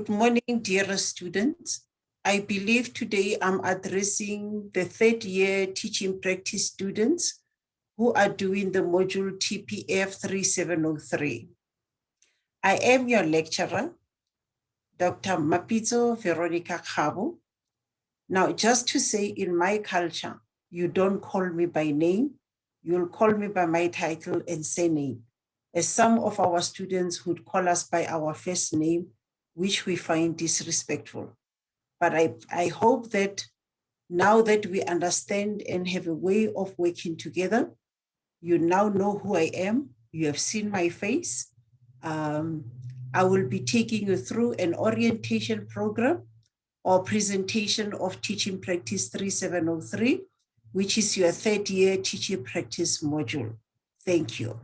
Good morning, dear students. I believe today I'm addressing the third year teaching practice students who are doing the module TPF3703. I am your lecturer, Dr. Mapitso Veronica Kgabo. Now, just to say, in my culture, you don't call me by name, you'll call me by my title and surname, as some of our students would call us by our first name, which we find disrespectful. But I hope that now that we understand and have a way of working together, you now know who I am, you have seen my face. I will be taking you through an orientation program or presentation of Teaching Practice 3703, which is your third year teaching practice module. Thank you.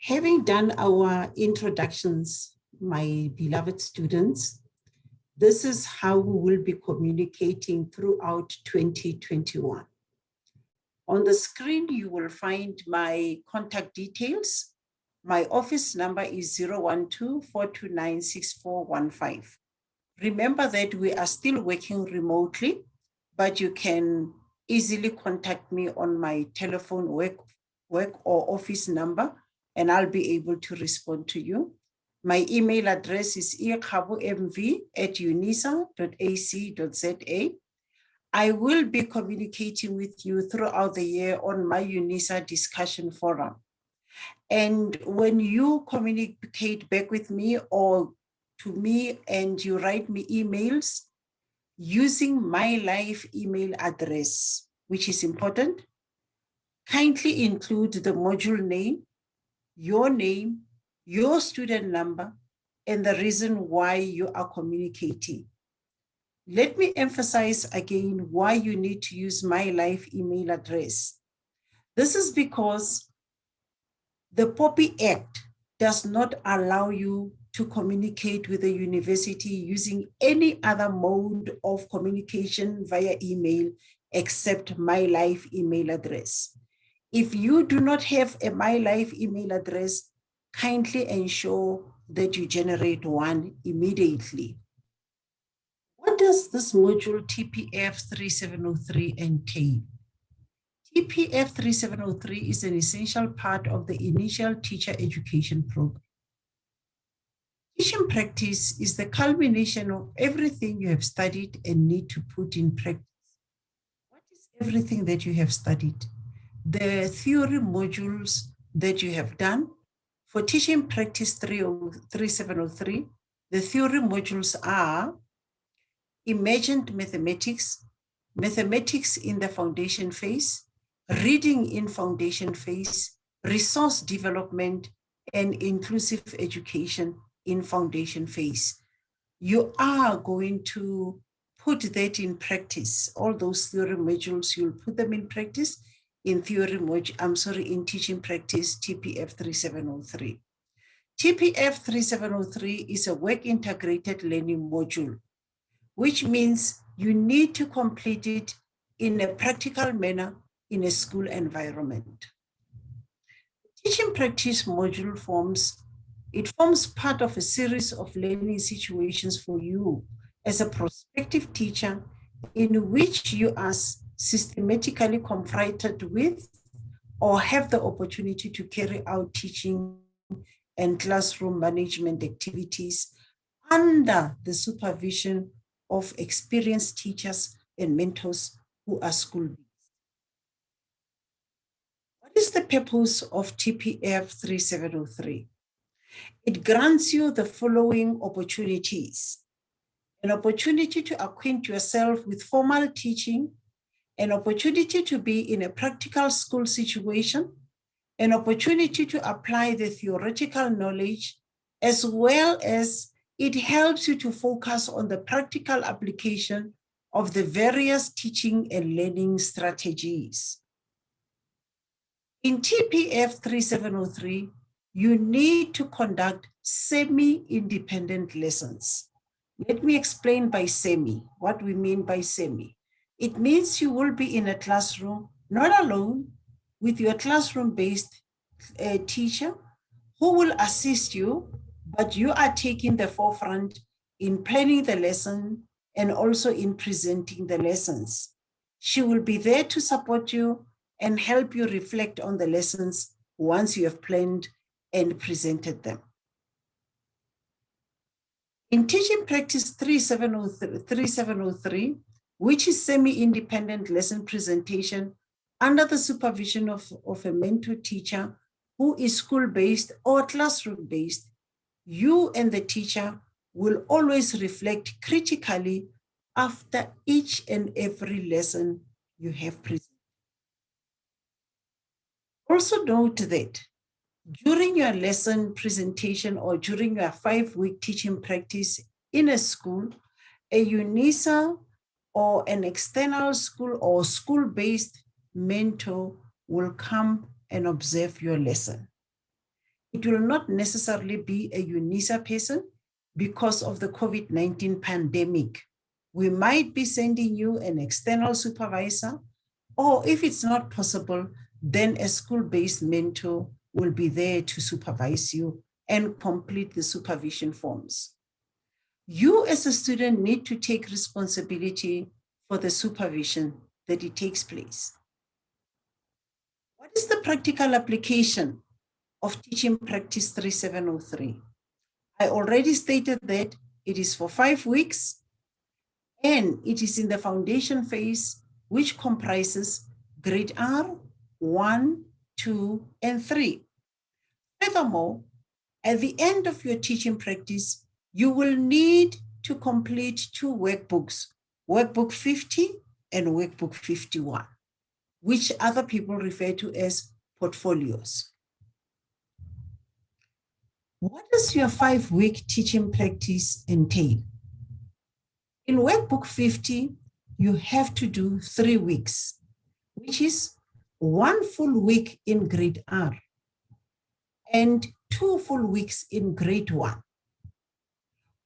Having done our introductions, my beloved students, this is how we will be communicating throughout 2021. On the screen, you will find my contact details. My office number is 012-429-6415. Remember that we are still working remotely, but you can easily contact me on my telephone work or office number, and I'll be able to respond to you. My email address is kgabo@unisa.ac.za. I will be communicating with you throughout the year on my UNISA discussion forum. And when you communicate back with me or to me and you write me emails using my live email address, which is important, kindly include the module name, your student number, and the reason why you are communicating. Let me emphasize again why you need to use my live email address. This is because the POPI Act does not allow you to communicate with the university using any other mode of communication via email except my live email address. If you do not have a my live email address, kindly ensure that you generate one immediately. What does this module TPF3703 entail? TPF3703 is an essential part of the initial teacher education program. Teaching practice is the culmination of everything you have studied and need to put in practice. What is everything that you have studied? The theory modules that you have done. For Teaching Practice 3703, the theory modules are Emergent Mathematics, Mathematics in the Foundation Phase, Reading in Foundation Phase, Resource Development, and Inclusive Education in Foundation Phase. You are going to put that in practice. All those theory modules, you'll put them in practice in in Teaching Practice TPF3703. TPF3703 is a work integrated learning module, which means you need to complete it in a practical manner in a school environment. Teaching practice module forms part of a series of learning situations for you as a prospective teacher in which you are systematically confronted with or have the opportunity to carry out teaching and classroom management activities under the supervision of experienced teachers and mentors who are school-based. What is the purpose of TPF3703? It grants you the following opportunities: an opportunity to acquaint yourself with formal teaching, an opportunity to be in a practical school situation, an opportunity to apply the theoretical knowledge, as well as it helps you to focus on the practical application of the various teaching and learning strategies. In TPF3703, you need to conduct semi-independent lessons. Let me explain by semi, what we mean by semi. It means you will be in a classroom, not alone, with your classroom-based teacher who will assist you but you are taking the forefront in planning the lesson and also in presenting the lessons. She will be there to support you and help you reflect on the lessons once you have planned and presented them. In Teaching Practice 3703, which is semi-independent lesson presentation under the supervision of a mentor teacher who is school-based or classroom-based, you and the teacher will always reflect critically after each and every lesson you have presented. Also note that during your lesson presentation or during your 5-week teaching practice in a school, a UNISA or an external school or school-based mentor will come and observe your lesson. It will not necessarily be a UNISA person because of the COVID-19 pandemic. We might be sending you an external supervisor, or if it's not possible, then a school-based mentor will be there to supervise you and complete the supervision forms. You as a student need to take responsibility for the supervision that it takes place. What is the practical application of Teaching Practice 3703? I already stated that it is for 5 weeks and it is in the foundation phase, which comprises grade R, 1, 2, and 3. Furthermore, at the end of your teaching practice, you will need to complete 2 workbooks, Workbook 50 and Workbook 51, which other people refer to as portfolios. What does your 5-week teaching practice entail? In Workbook 50, you have to do 3 weeks, which is 1 full week in grade R and 2 full weeks in grade 1.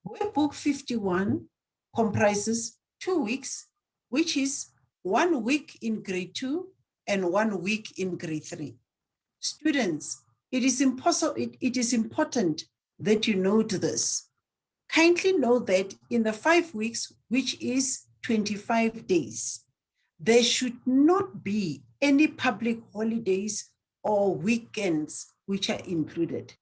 Workbook 51 comprises 2 weeks, which is 1 week in grade 2 and 1 week in grade 3. Students, it is important that you note this. Kindly note that in the 5 weeks, which is 25 days, there should not be any public holidays or weekends which are included.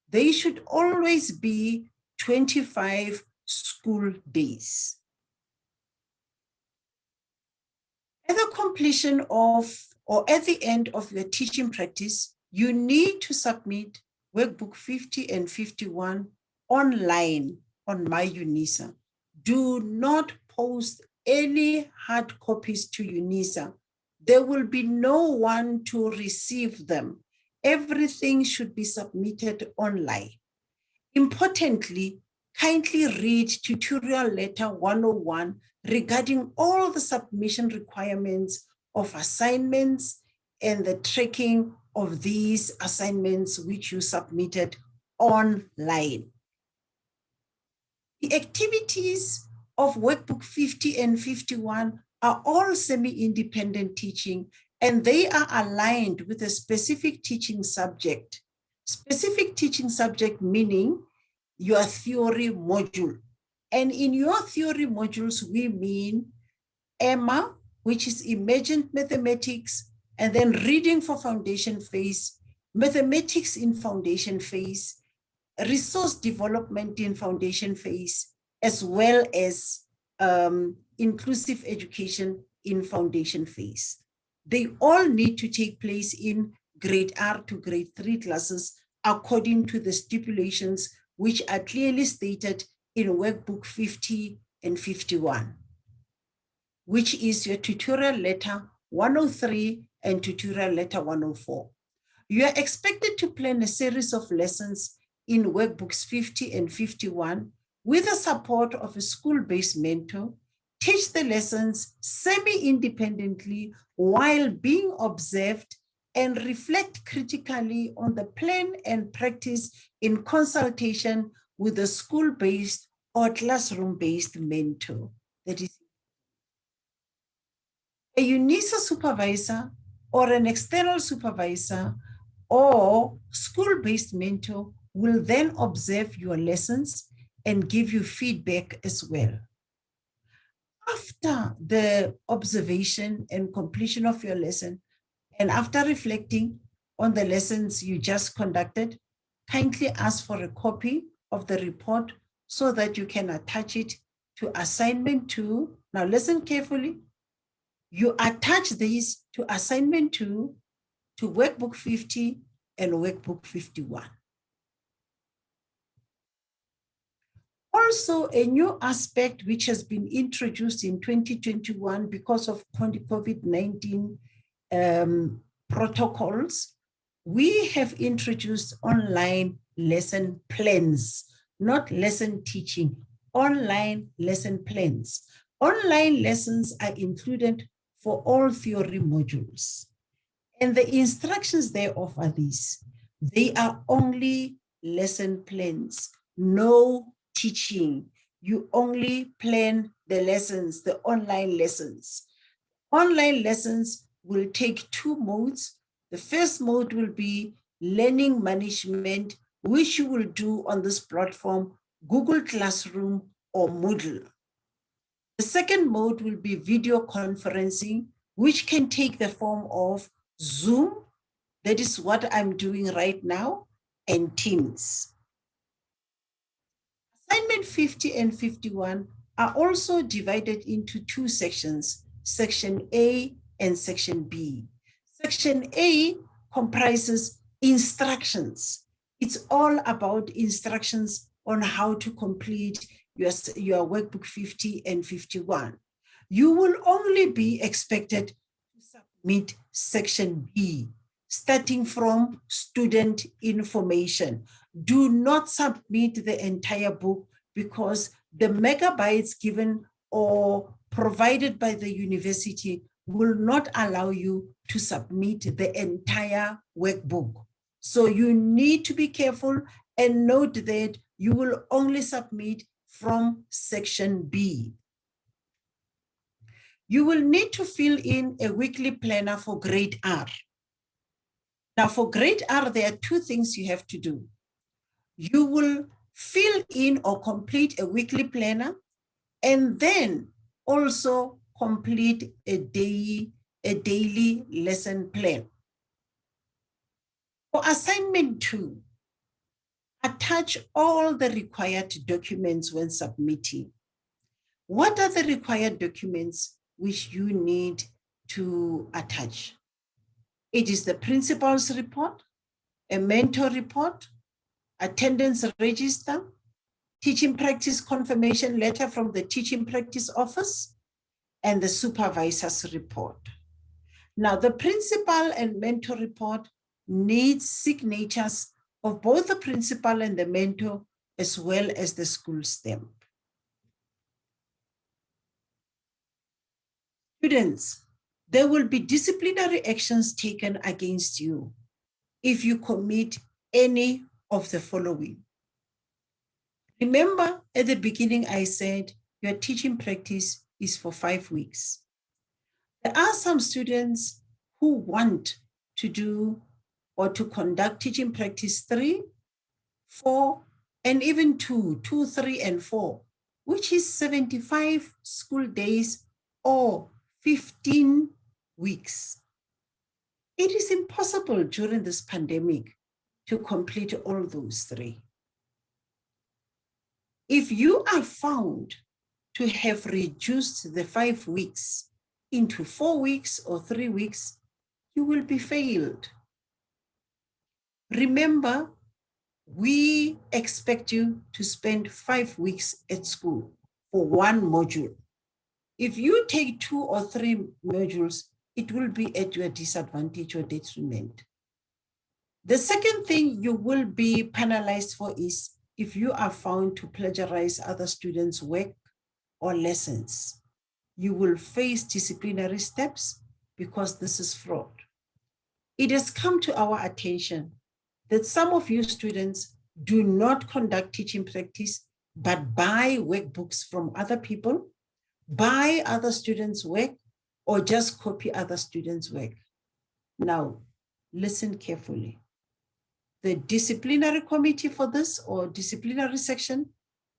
They should always be 25 school days. At the completion of, or at the end of your teaching practice, you need to submit Workbook 50 and 51 online on My UNISA. Do not post any hard copies to UNISA. There will be no one to receive them. Everything should be submitted online. Importantly, kindly read Tutorial Letter 101 regarding all the submission requirements of assignments and the tracking of these assignments which you submitted online. The activities of Workbook 50 and 51 are all semi-independent teaching, and they are aligned with a specific teaching subject. Specific teaching subject meaning your theory module. And in your theory modules, we mean EMMA, which is Emergent Mathematics, and then Reading for Foundation Phase, Mathematics in Foundation Phase, Resource Development in Foundation Phase, as well as Inclusive Education in Foundation Phase. They all need to take place in grade R to grade 3 classes according to the stipulations which are clearly stated in Workbook 50 and 51, which is your Tutorial Letter 103 and Tutorial Letter 104. You are expected to plan a series of lessons in Workbooks 50 and 51 with the support of a school-based mentor, teach the lessons semi-independently while being observed, and reflect critically on the plan and practice in consultation with a school-based or classroom-based mentor. That is a UNISA supervisor or an external supervisor or school-based mentor will then observe your lessons and give you feedback as well. After the observation and completion of your lesson, and after reflecting on the lessons you just conducted, kindly ask for a copy of the report so that you can attach it to assignment 2. Now listen carefully. You attach these to assignment 2, to workbook 50 and workbook 51. Also, a new aspect which has been introduced in 2021 because of COVID-19 protocols, we have introduced online lesson plans, not lesson teaching, online lesson plans. Online lessons are included for all theory modules. And the instructions thereof are these. They are only lesson plans, no teaching. You only plan the lessons, the online lessons. Online lessons will take 2 modes. The first mode will be learning management, which you will do on this platform, Google Classroom or Moodle. The second mode will be video conferencing, which can take the form of Zoom, that is what I'm doing right now, and Teams. Assignment 50 and 51 are also divided into 2 sections, Section A and Section B. Section A comprises instructions. It's all about instructions on how to complete your workbook 50 and 51. You will only be expected to submit Section B, starting from student information. Do not submit the entire book because the megabytes given or provided by the university will not allow you to submit the entire workbook. So you need to be careful and note that you will only submit from Section B. You will need to fill in a weekly planner for grade R. Now for grade R, there are 2 things you have to do. You will fill in or complete a weekly planner and then also complete a daily lesson plan. For assignment 2, attach all the required documents when submitting. What are the required documents which you need to attach? It is the principal's report, a mentor report, attendance register, teaching practice confirmation letter from the teaching practice office, and the supervisor's report. Now, the principal and mentor report needs signatures of both the principal and the mentor, as well as the school stamp. Students, there will be disciplinary actions taken against you if you commit any of the following. Remember, at the beginning, I said your teaching practice is for 5 weeks. There are some students who want to do or to conduct teaching practice 3, 4, and even 2, 3, and 4, which is 75 school days or 15 weeks. It is impossible during this pandemic to complete all those 3. If you are found to have reduced the 5 weeks into 4 weeks or 3 weeks, you will be failed. Remember, we expect you to spend 5 weeks at school for 1 module. If you take 2 or 3 modules, it will be at your disadvantage or detriment. The second thing you will be penalized for is if you are found to plagiarize other students' work or lessons. You will face disciplinary steps because this is fraud. It has come to our attention that some of you students do not conduct teaching practice, but buy workbooks from other people, buy other students' work, or just copy other students' work. Now, listen carefully. the disciplinary committee for this or disciplinary section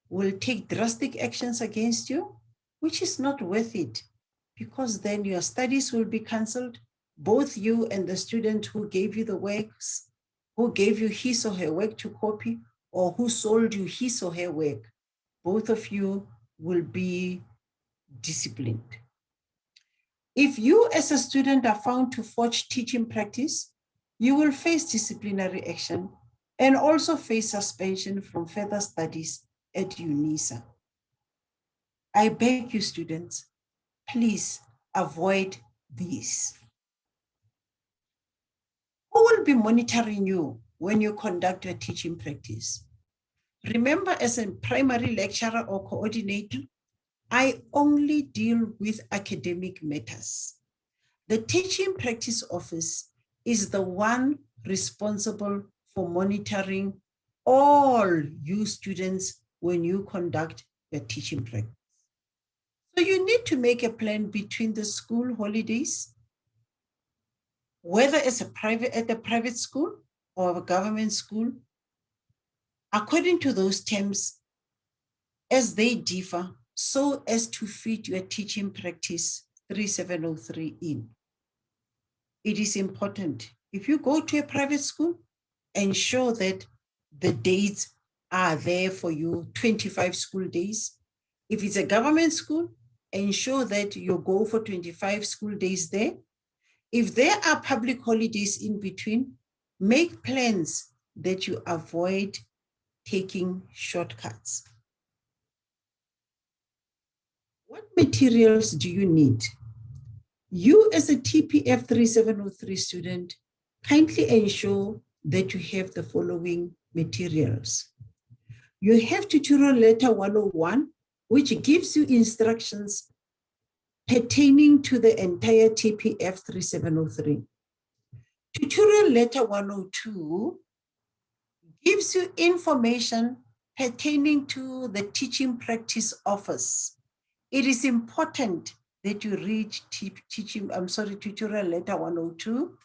will take drastic actions against you, which is not worth it, because then your studies will be cancelled, both you and the student who gave you the works, who gave you his or her work to copy, or who sold you his or her work. Both of you will be disciplined. If you as a student are found to forge teaching practice, you will face disciplinary action and also face suspension from further studies at UNISA. I beg you, students, please avoid these. Who will be monitoring you when you conduct your teaching practice? Remember, as a primary lecturer or coordinator, I only deal with academic matters. The teaching practice office is the one responsible for monitoring all you students when you conduct your teaching practice. So you need to make a plan between the school holidays, whether it's at a private school or a government school, according to those terms as they differ, so as to fit your teaching practice 3703 in. It is important. If you go to a private school, ensure that the dates are there for you, 25 school days. If it's a government school, ensure that you go for 25 school days there. If there are public holidays in between, make plans that you avoid taking shortcuts. What materials do you need? You as a TPF 3703 student, kindly ensure that you have the following materials. You have tutorial letter 101, which gives you instructions pertaining to the entire TPF 3703. Tutorial letter 102 gives you information pertaining to the teaching practice office. It is important that you read tutorial letter 102,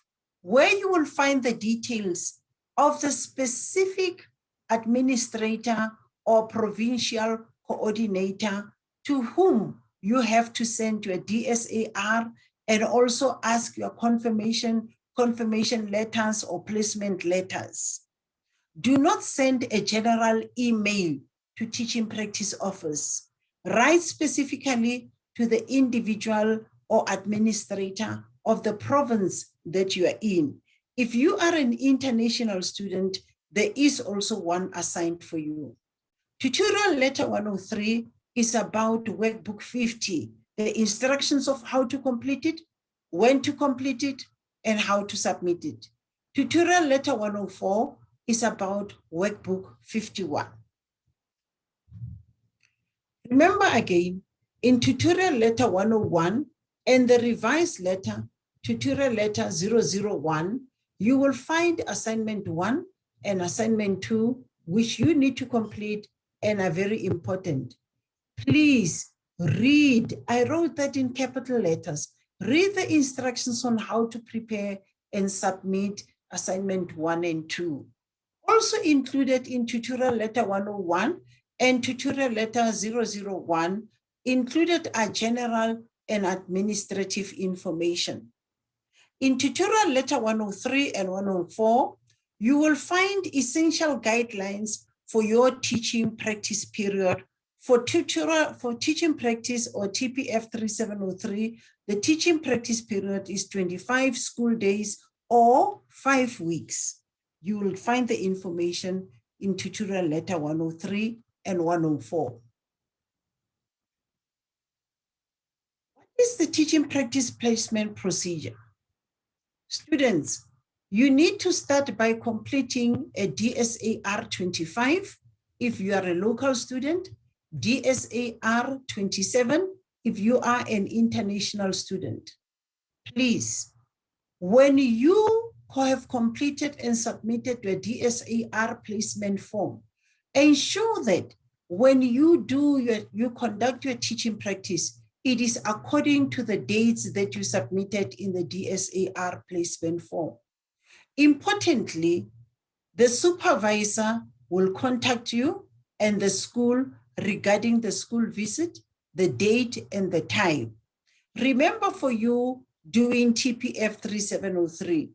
where you will find the details of the specific administrator or provincial coordinator to whom you have to send your DSAR and also ask your confirmation letters or placement letters. Do not send a general email to teaching practice office. Write specifically to the individual or administrator of the province that you are in. If you are an international student, there is also one assigned for you. Tutorial letter 103 is about workbook 50, the instructions of how to complete it, when to complete it, and how to submit it. Tutorial letter 104 is about workbook 51. Remember again, in tutorial letter 101 and the revised letter, tutorial letter 001, you will find assignment 1 and assignment 2, which you need to complete and are very important. Please read. I wrote that in capital letters. Read the instructions on how to prepare and submit assignment 1 and 2. Also included in tutorial letter 101 and tutorial letter 001 included are general and administrative information. In tutorial letter 103 and 104, you will find essential guidelines for your teaching practice period. For teaching practice or TPF 3703, the teaching practice period is 25 school days or 5 weeks. You will find the information in tutorial letter 103 and 104. What is the teaching practice placement procedure? Students, you need to start by completing a DSAR 25 if you are a local student, DSAR 27 if you are an international student. Please, when you have completed and submitted your DSAR placement form, ensure that when you conduct your teaching practice, it is according to the dates that you submitted in the DSAR placement form. Importantly, The supervisor will contact you and the school regarding the school visit, the date and the time. Remember, for you doing TPF3703,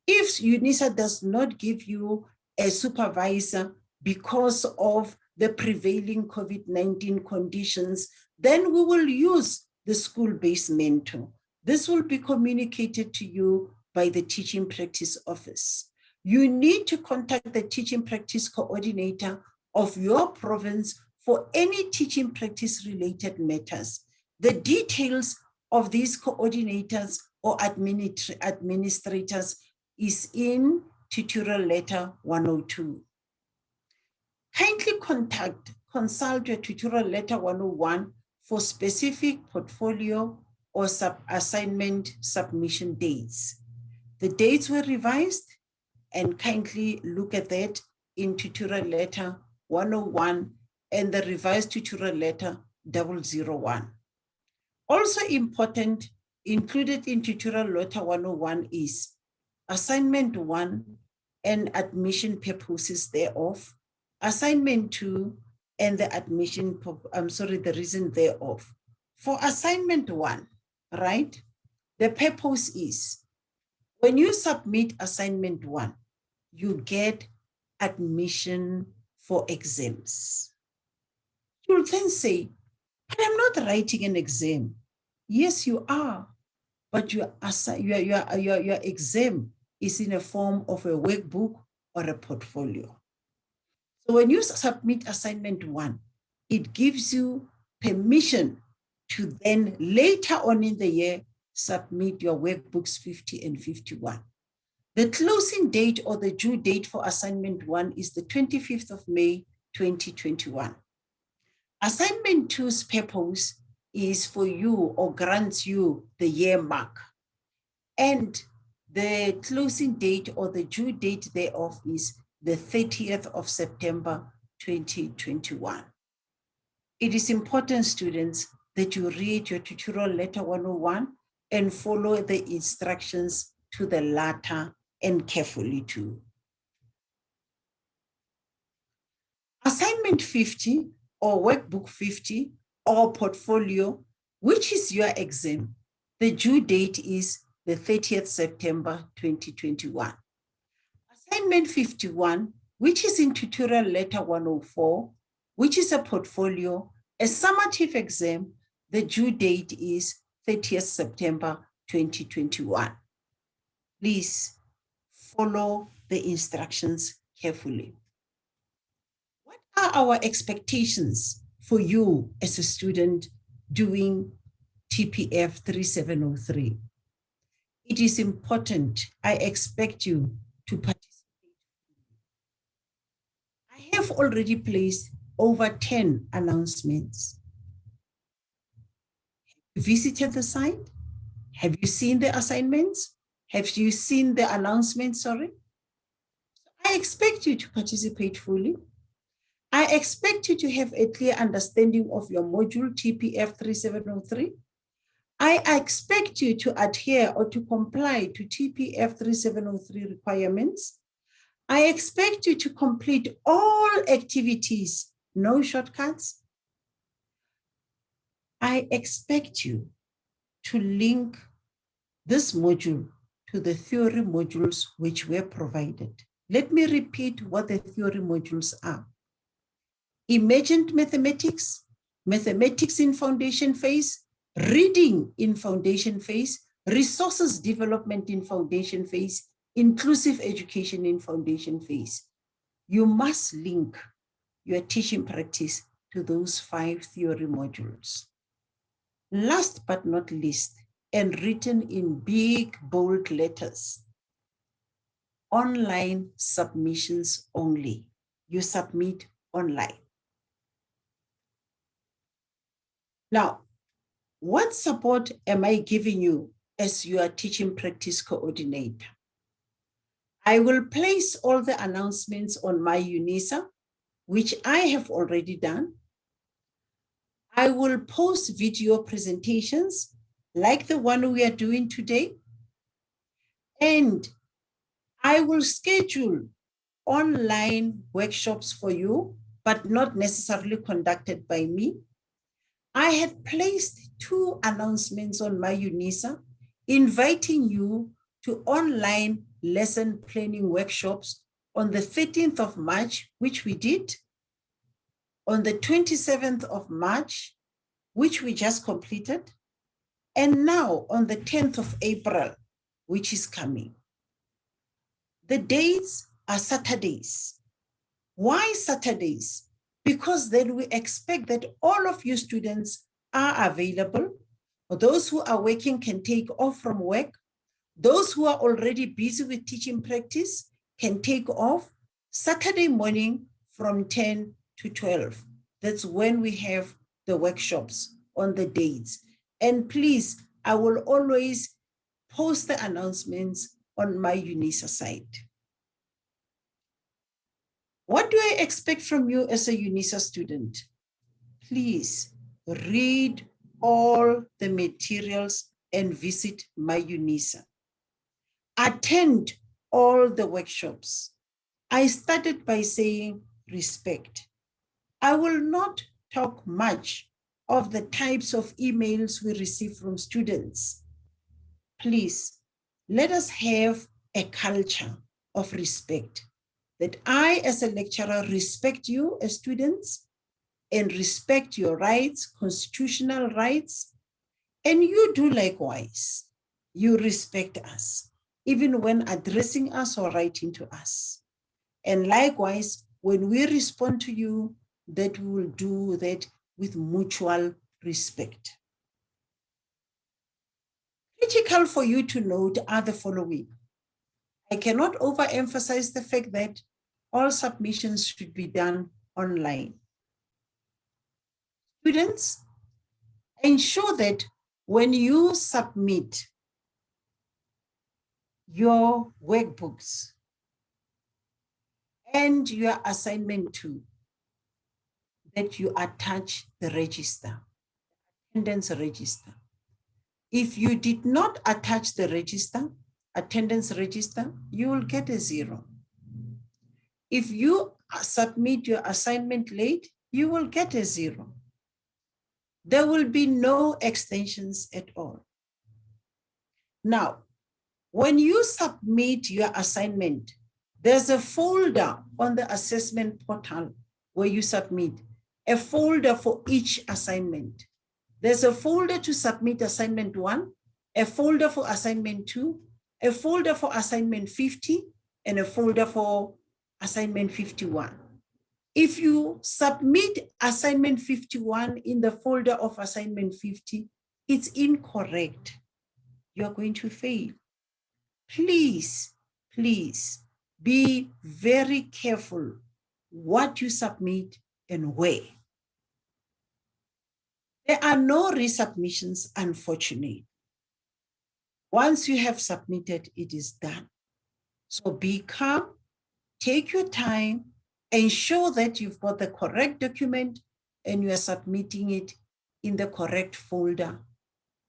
if UNISA does not give you a supervisor because of the prevailing COVID-19 conditions, then we will use the school-based mentor. This will be communicated to you by the teaching practice office. You need to contact the teaching practice coordinator of your province for any teaching practice related matters. The details of these coordinators or administrators is in tutorial letter 102. Kindly consult your tutorial letter 101 for specific portfolio or assignment submission dates. The dates were revised, and kindly look at that in tutorial letter 101 and the revised tutorial letter 001. Also important, included in tutorial letter 101 is assignment 1 and admission purposes thereof, assignment 2 and the reason thereof. For assignment 1, right, the purpose is when you submit assignment 1, you get admission for exams. You'll then say, but I'm not writing an exam. Yes, you are, but your exam is in a form of a workbook or a portfolio. So when you submit assignment 1, it gives you permission to then later on in the year submit your workbooks 50 and 51. The closing date or the due date for assignment 1 is the 25th of May, 2021. Assignment 2's purpose is for you or grants you the year mark. And the closing date or the due date thereof is the 30th of September, 2021. It is important, students, that you read your tutorial letter 101 and follow the instructions to the latter and carefully too. Assignment 50 or workbook 50 or portfolio, which is your exam, the due date is the 30th September 2021. Assignment 51, which is in tutorial letter 104, which is a portfolio, a summative exam, the due date is 30th September 2021. Please follow the instructions carefully. What are our expectations for you as a student doing TPF 3703? It is important. I expect you to participate. I have already placed over 10 announcements. Have you visited the site? Have you seen the assignments? Have you seen the announcements? Sorry. I expect you to participate fully. I expect you to have a clear understanding of your module TPF 3703. I expect you to adhere or to comply to TPF 3703 requirements. I expect you to complete all activities, no shortcuts. I expect you to link this module to the theory modules which were provided. Let me repeat what the theory modules are. Emergent mathematics, mathematics in foundation phase, reading in foundation phase, resources development in foundation phase, inclusive education in foundation phase. You must link your teaching practice to those 5 theory modules. Last but not least, and written in big, bold letters, online submissions only. You submit online. Now, what support am I giving you as your teaching practice coordinator? I will place all the announcements on my UNISA, which I have already done. I will post video presentations like the one we are doing today. And I will schedule online workshops for you, but not necessarily conducted by me. I had placed 2 announcements on my UNISA, inviting you to online lesson planning workshops on the 13th of March, which we did, on the 27th of March, which we just completed, and now on the 10th of April, which is coming. The dates are Saturdays. Why Saturdays? Because then we expect that all of you students are available. Those who are working can take off from work. Those who are already busy with teaching practice can take off Saturday morning from 10 to 12. That's when we have the workshops on the dates. And please, I will always post the announcements on my UNISA site. What do I expect from you as a UNISA student? Please read all the materials and visit my UNISA. Attend all the workshops. I started by saying respect. I will not talk much of the types of emails we receive from students. Please, let us have a culture of respect, that I, as a lecturer, respect you as students and respect your rights, constitutional rights, and you do likewise. You respect us, even when addressing us or writing to us. And likewise, when we respond to you, that we will do that with mutual respect. Critical for you to note are the following. I cannot overemphasize the fact that all submissions should be done online. Students, ensure that when you submit your workbooks and your assignment 2, that you attach the register, attendance register. If you did not attach the register, attendance register, you will get a 0. If you submit your assignment late, you will get a 0. There will be no extensions at all. Now, when you submit your assignment, there's a folder on the assessment portal where you submit, a folder for each assignment. There's a folder to submit assignment 1, a folder for assignment 2, a folder for assignment 50, and a folder for assignment 51. If you submit assignment 51 in the folder of assignment 50, it's incorrect. You're going to fail. Please, please be very careful what you submit and where. There are no resubmissions, unfortunately. Once you have submitted, it is done. So be calm, take your time, ensure that you've got the correct document and you are submitting it in the correct folder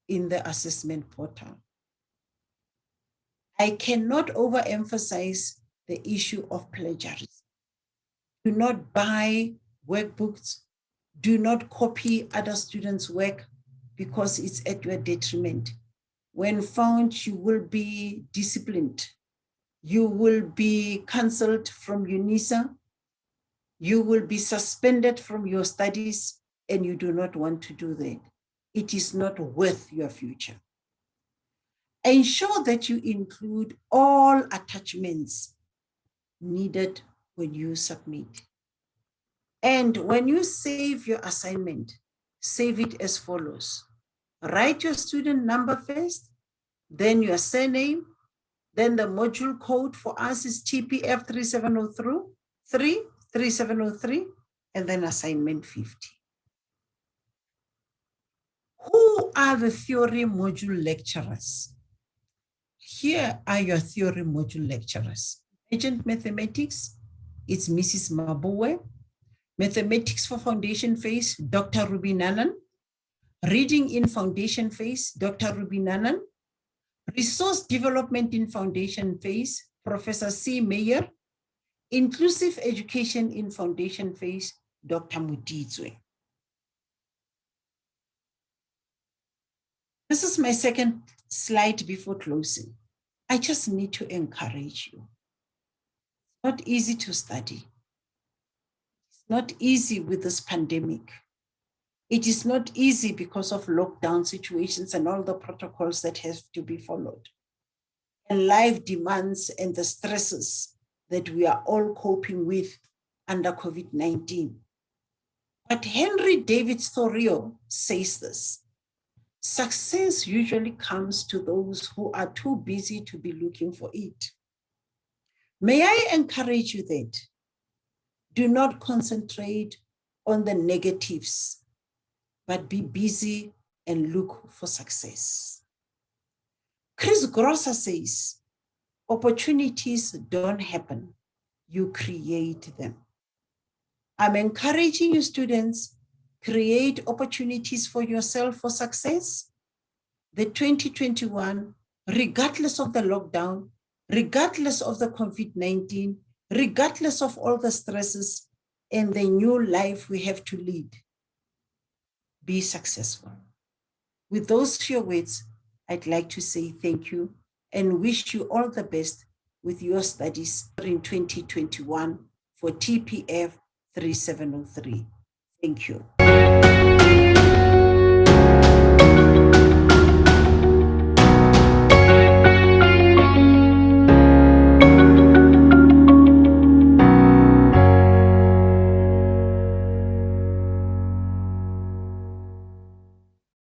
in the assessment portal. I cannot overemphasize the issue of plagiarism. Do not buy workbooks. Do not copy other students' work because it's at your detriment. When found, you will be disciplined. You will be cancelled from UNISA. You will be suspended from your studies, and you do not want to do that. It is not worth your future. Ensure that you include all attachments needed when you submit. And when you save your assignment, save it as follows. Write your student number first, then your surname, then the module code for us is TPF3703, and then assignment 50. Who are the theory module lecturers? Here are your theory module lecturers. Agent Mathematics, it's Mrs. Mabuwe. Mathematics for Foundation Phase, Dr. Ruby Nanan. Reading in Foundation Phase, Dr. Ruby Nanan. Resource Development in Foundation Phase, Professor C. Meyer. Inclusive Education in Foundation Phase, Dr. Mudizwe. This is my second slide before closing. I just need to encourage you. It's not easy to study. It's not easy with this pandemic. It is not easy because of lockdown situations and all the protocols that have to be followed, and life demands and the stresses that we are all coping with under COVID-19. But Henry David Thoreau says this: success usually comes to those who are too busy to be looking for it. May I encourage you that do not concentrate on the negatives, but be busy and look for success. Chris Grosser says, opportunities don't happen, you create them. I'm encouraging you, students, create opportunities for yourself for success. The 2021, regardless of the lockdown, regardless of the COVID-19, regardless of all the stresses and the new life we have to lead, be successful. With those few words, I'd like to say thank you and wish you all the best with your studies in 2021 for TPF 3703. Thank you.